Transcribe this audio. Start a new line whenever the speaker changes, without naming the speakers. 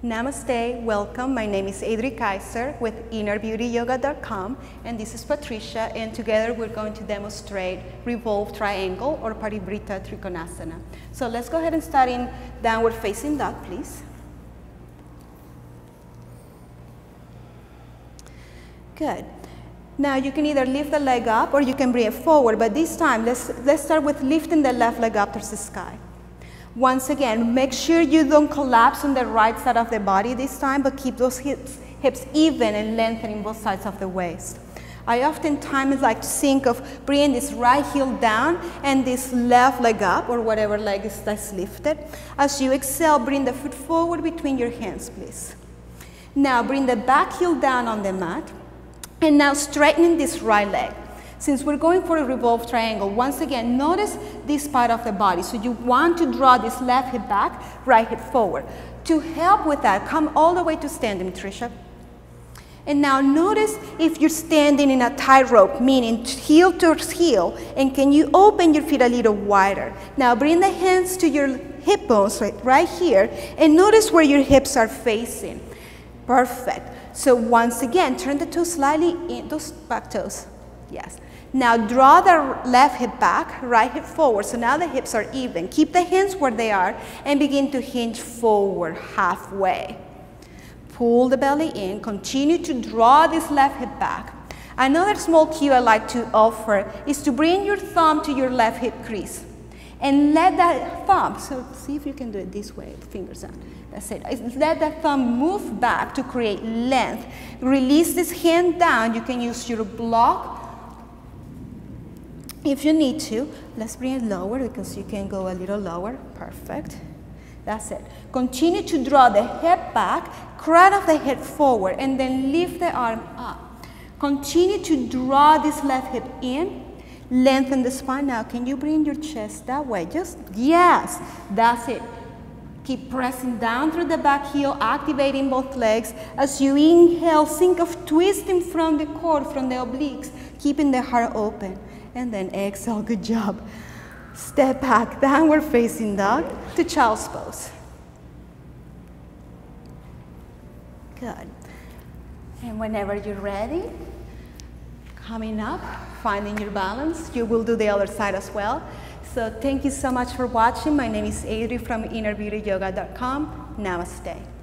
Namaste, welcome. My name is Adri Kaiser with InnerBeautyYoga.com, and this is Patricia, and together we're going to demonstrate revolved triangle or Parivrtta Trikonasana. So let's go ahead and start in downward facing dog, please. Good. Now you can either lift the leg up or you can bring it forward, but this time let's start with lifting the left leg up towards the sky. Once again, make sure you don't collapse on the right side of the body this time, but keep those hips even and lengthening both sides of the waist. I oftentimes like to think of bringing this right heel down and this left leg up, or whatever leg is that's lifted. As you exhale, bring the foot forward between your hands, please. Now bring the back heel down on the mat, and now straightening this right leg. Since we're going for a revolved triangle, once again, notice this part of the body. So you want to draw this left hip back, right hip forward. To help with that, come all the way to standing, Tricia. And now notice if you're standing in a tightrope, meaning heel towards heel, and can you open your feet a little wider. Now bring the hands to your hip bones right here, and notice where your hips are facing. Perfect. So once again, turn the toes slightly in, those back toes. Yes. Now draw the left hip back, right hip forward. So now the hips are even. Keep the hands where they are and begin to hinge forward halfway. Pull the belly in. Continue to draw this left hip back. Another small cue I like to offer is to bring your thumb to your left hip crease. And let that thumb, so see if you can do it this way, fingers out. That's it. Let that thumb move back to create length. Release this hand down. You can use your block if you need to. Let's bring it lower because you can go a little lower. Perfect. That's it. Continue to draw the head back, crown of the head forward, and then lift the arm up. Continue to draw this left hip in. Lengthen the spine. Now, can you bring your chest that way? Just, yes, that's it. Keep pressing down through the back heel, activating both legs. As you inhale, think of twisting from the core, from the obliques, keeping the heart open. And then exhale, good job. Step back, downward facing dog to child's pose. Good. And whenever you're ready, coming up, finding your balance. You will do the other side as well. So thank you so much for watching. My name is Adri from InnerBeautyYoga.com. Namaste.